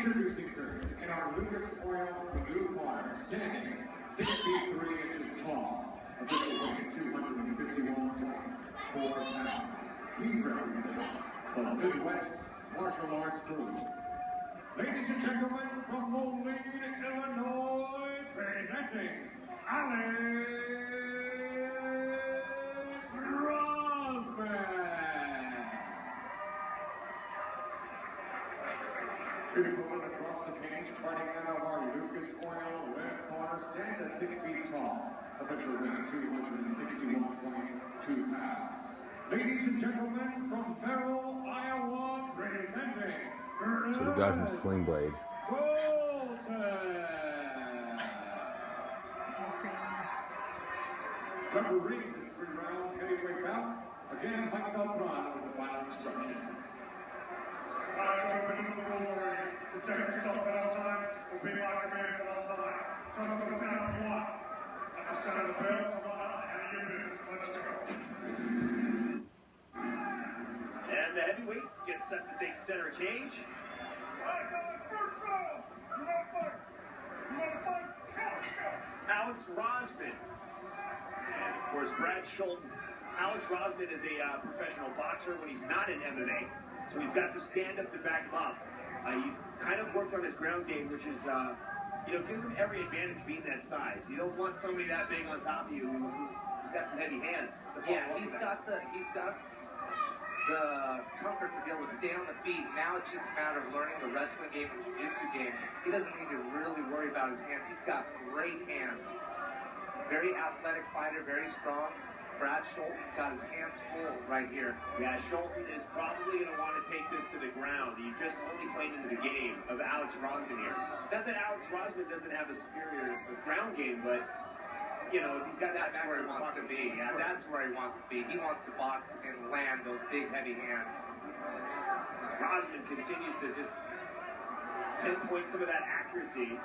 Introducing first, in our Lucas Oil Blue Corner, standing 6 feet 3 inches tall, official weight 251.4 pounds. He represents the Midwest Martial Arts Group. Ladies and gentlemen, from Moline, Illinois, presenting Alex Rozman. He's moving across the cage, fighting out of our Lucas Oil red corner, stands at 6 feet tall. Official weight 261.2 pounds. Ladies and gentlemen, from Merrill, Iowa, presenting So we got him Sling Blade. Scholten. Referee this 3-round heavyweight bout. Again, Mike Beltran with the final instructions. Open to the rule. Protect yourself at all times. Obey my commands at all times. Turn up the sound if you want. At the sound of the bell, come on out and your business. Let's go. And the heavyweights get set to take center cage. First round. You want to fight? You want to fight? Alex Rozman. And of course, Brad Scholten. Alex Rozman is a professional boxer when he's not in MMA. So he's got to stand up to back him up. He's kind of worked on his ground game, which is, gives him every advantage being that size. You don't want somebody that big on top of you who's got some heavy hands. Yeah, he's got the comfort to be able to stay on the feet. Now it's just a matter of learning the wrestling game and jiu-jitsu game. He doesn't need to really worry about his hands. He's got great hands. Very athletic fighter, very strong. Brad Scholten's got his hands full right here. Yeah, Scholten is probably going to want to take this to the ground. He's just only playing into the game of Alex Rozman here. Not that Alex Rozman doesn't have a superior ground game, but, he's got that That's where he wants to be. Yeah, that's where he wants to be. He wants to box and land those big, heavy hands. Rozman continues to just pinpoint some of that accuracy.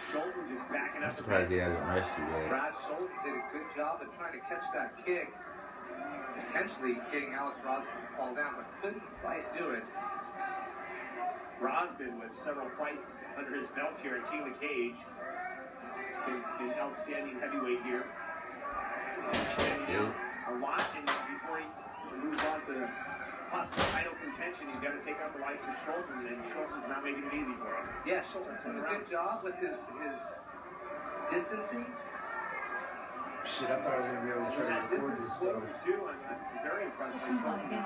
Scholten just backing up. I'm surprised he hasn't rushed you yet. Brad Scholten did a good job of trying to catch that kick, potentially getting Alex Rozman to fall down, but couldn't quite do it. Rozman with several fights under his belt here at King of the Cage. It's been an outstanding heavyweight here. Outstanding a lot, and before he moves on to possible title contention, he's got to take out the likes of Scholten, and Scholten's not making it easy for him. Yeah, Scholten's doing a good job with his distancing. Shit, I thought I was going to be able to try to record this stuff. Too. I'm very impressed by Scholten.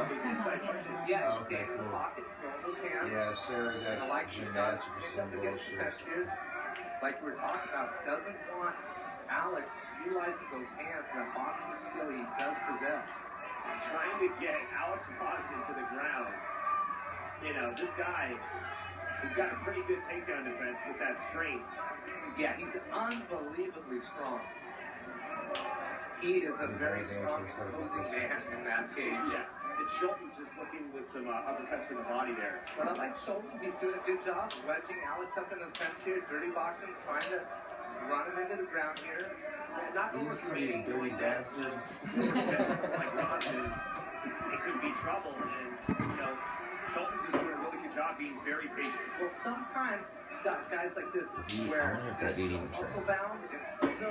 Those inside punches. Yeah, he's staying in the pocket, throwing those hands. Yeah, Sarah's got gymnastics or some bullshit. Like we were talking about, doesn't want Alex utilizing those hands, that boxing skill he does possess. Trying to get Alex Rozman to the ground. This guy has got a pretty good takedown defense with that strength. Yeah, he's unbelievably strong. He is a very strong opposing man in that cage. Yeah, and Scholten's just looking with some uppercuts in the body there. But I like Scholten. He's doing a good job wedging Alex up into the fence here, dirty boxing, trying to run him into the ground here. Not overcommitting, dirty bastard. Something like Rozman, it could be trouble, and Scholten's just doing a really good job being very patient. Well, sometimes you got guys like this where they're so muscle bound and so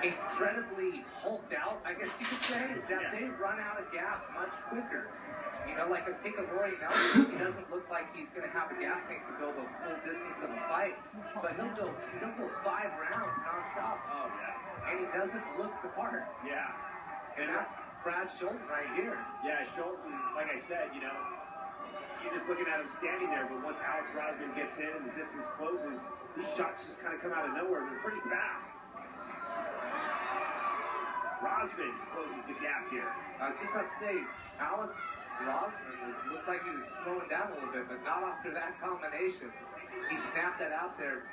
incredibly hulked out, I guess you could say, that they run out of gas much quicker. Like take a Roy Nelson, he doesn't look like he's going to have the gas tank to go the full distance of a fight, but he'll go 5 rounds nonstop. Oh yeah, and he doesn't look the part. Yeah, and that's Brad Scholten right here. Yeah, Scholten, like I said, you're just looking at him standing there, but once Alex Rozman gets in and the distance closes, these shots just kind of come out of nowhere. They're pretty fast. Rozman closes the gap here. I was just about to say, Alex Rozman looked like he was slowing down a little bit, but not after that combination. He snapped that out there.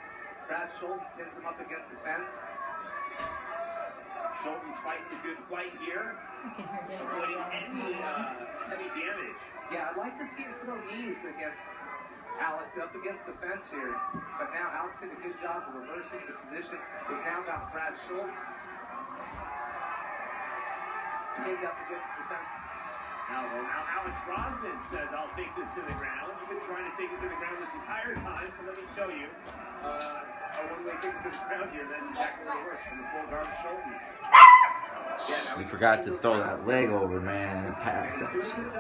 Brad Scholten pins him up against the fence. Scholten's fighting a good fight here, avoiding any heavy damage. Yeah, I'd like to see him throw knees against Alex up against the fence here, but now Alex did a good job of reversing the position. He's now got Brad Scholten pinned up against the fence. Now Alex Rozman says, I'll take this to the ground. You can ticket to the ground this entire time, so let me show you a one-way ticket to the ground here. That's exactly what it works from the full guard Scholten. You forgot to throw that leg over, man. Pass that shit.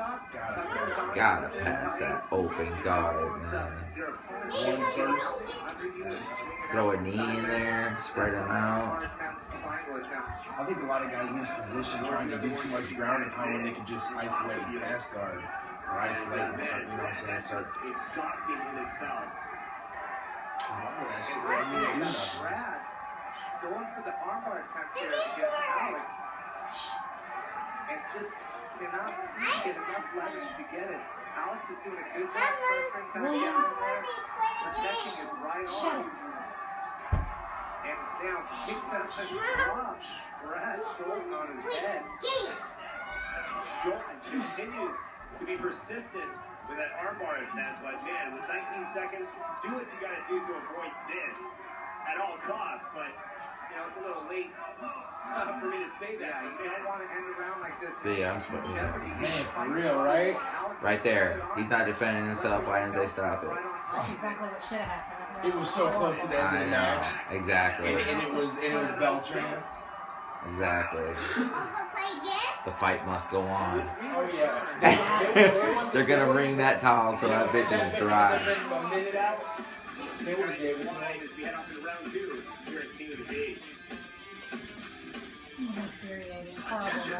Gotta pass that open guard, man. One first. Throw a knee in there, spread them out. I think a lot of guys in this position trying to do too much ground and pound when they could just isolate and pass guard. Or isolate and start, you know what I'm saying? Start. Exhausting in itself. A lot of that shit, right? You do nothing. Brad going for the armbar attempt there against Alex. And just cannot seem to get enough leverage to get it. Alex is doing a good job pressuring back down in there, protecting his right arm. And now kicks out the drop. Brad Scholten on his head. Scholten continues to be persistent with that armbar attempt, but man, with 19 seconds, do what you gotta do to avoid this at all costs. But you know, it's a little late for me to say that. Yeah, you don't want to end around like this. See, I'm supposed to. Man, for real, right? Right there. He's not defending himself. Why didn't they stop it? That's exactly what should have happened. It was so close to the end of I the know. match. Exactly. And it was Beltran. Exactly. The fight must go on. Oh yeah. They're gonna ring that towel until that bitch is dry. A minute out. They would have gave it to As him. we head off to round 2 here at King of the Cage. Infuriating. Horrible.